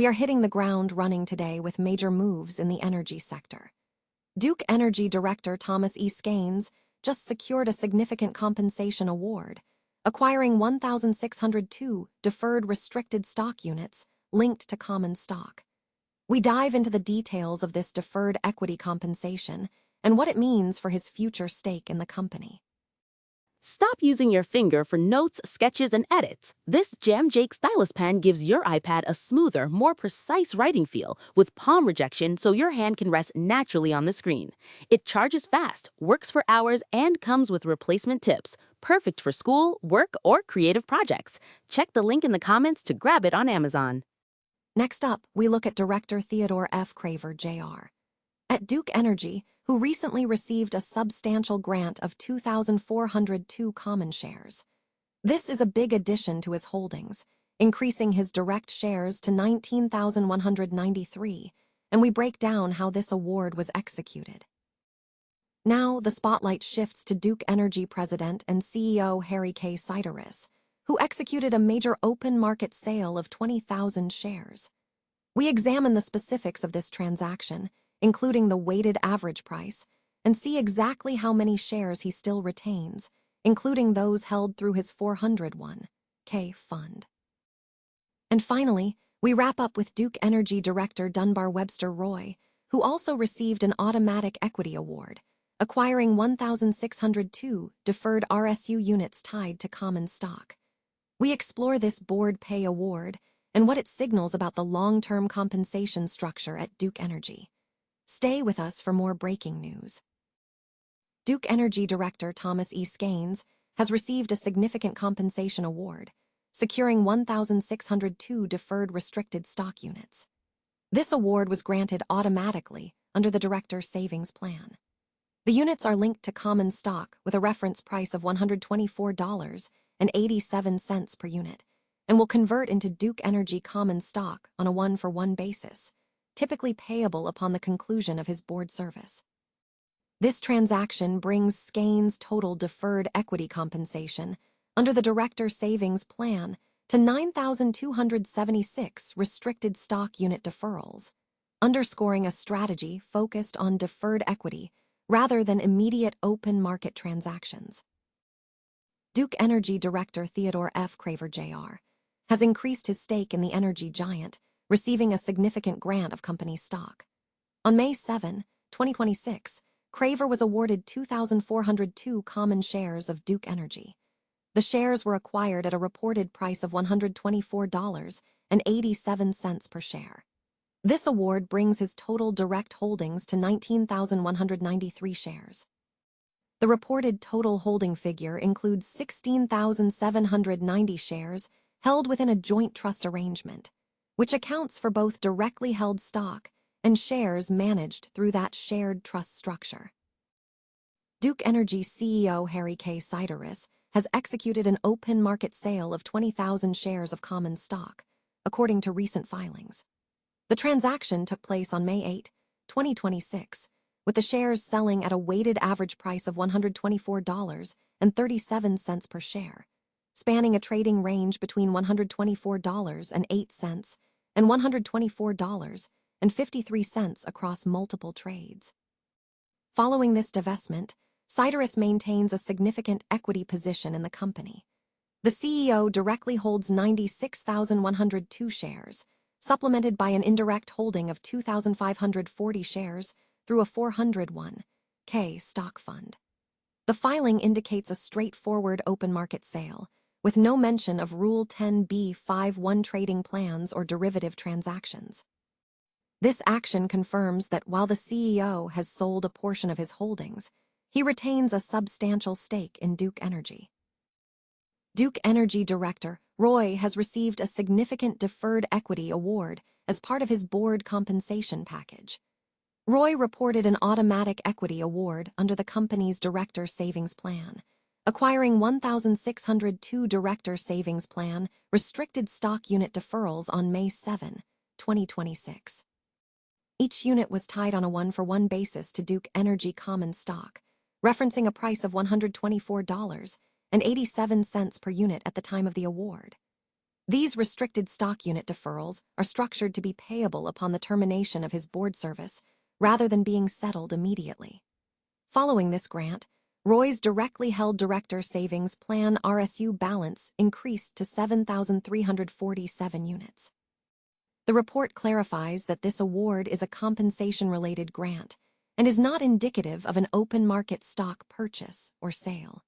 we are hitting the ground running today with major moves in the energy sector. Duke Energy Director Thomas E. Skains just secured a significant compensation award, acquiring 1,602 deferred restricted stock units linked to common stock. We dive into the details of this deferred equity compensation and what it means for his future stake in the company. Stop using your finger for notes, sketches, and edits. This Jam Jake stylus pen gives your iPad a smoother, more precise writing feel with palm rejection so your hand can rest naturally on the screen. It charges fast, works for hours, and comes with replacement tips. Perfect for school, work, or creative projects. Check the link in the comments to grab it on Amazon. Next up, we look at Director Theodore F. Craver Jr. At Duke Energy, who recently received a substantial grant of 2,402 common shares. This is a big addition to his holdings, increasing his direct shares to 19,193, and we break down how this award was executed. Now, the spotlight shifts to Duke Energy President and CEO Harry K. Sideris, who executed a major open market sale of 20,000 shares. We examine the specifics of this transaction, including the weighted average price, and see exactly how many shares he still retains, including those held through his 401(k) fund. And finally, we wrap up with Duke Energy Director Dunbar Webster Roy, who also received an automatic equity award, acquiring 1,602 deferred RSU units tied to common stock. We explore this board pay award and what it signals about the long-term compensation structure at Duke Energy. Stay with us for more breaking news. Duke Energy Director Thomas E. Skains has received a significant compensation award, securing 1,602 deferred restricted stock units. This award was granted automatically under the Director Savings Plan. The units are linked to common stock with a reference price of $124.87 per unit and will convert into Duke Energy common stock on a one-for-one basis, typically payable upon the conclusion of his board service. This transaction brings Skains' total deferred equity compensation under the Director Savings Plan to 9,276 restricted stock unit deferrals, underscoring a strategy focused on deferred equity rather than immediate open market transactions. Duke Energy Director Theodore F. Craver Jr. has increased his stake in the energy giant, receiving a significant grant of company stock. On May 7, 2026, Craver was awarded 2,402 common shares of Duke Energy. The shares were acquired at a reported price of $124.87 per share. This award brings his total direct holdings to 19,193 shares. The reported total holding figure includes 16,790 shares held within a joint trust arrangement, which accounts for both directly held stock and shares managed through that shared trust structure. Duke Energy CEO Harry K. Sideris has executed an open market sale of 20,000 shares of common stock, according to recent filings. The transaction took place on May 8, 2026, with the shares selling at a weighted average price of $124.37 per share, spanning a trading range between $124.08 and $124.53 across multiple trades. Following this divestment, Sideris maintains a significant equity position in the company. The CEO directly holds 96,102 shares, supplemented by an indirect holding of 2,540 shares through a 401(k) stock fund. The filing indicates a straightforward open market sale, with no mention of Rule 10b-5(1) trading plans or derivative transactions. This action confirms that while the CEO has sold a portion of his holdings, he retains a substantial stake in Duke Energy. Duke Energy Director Roy has received a significant deferred equity award as part of his board compensation package. Roy reported an automatic equity award under the company's Director Savings Plan, acquiring 1,602 Director Savings Plan restricted stock unit deferrals on May 7, 2026. Each unit was tied on a one-for-one basis to Duke Energy common stock, referencing a price of $124.87 per unit at the time of the award. These restricted stock unit deferrals are structured to be payable upon the termination of his board service, rather than being settled immediately. Following this grant, Roy's directly held director savings plan RSU balance increased to 7,347 units. The report clarifies that this award is a compensation-related grant and is not indicative of an open market stock purchase or sale.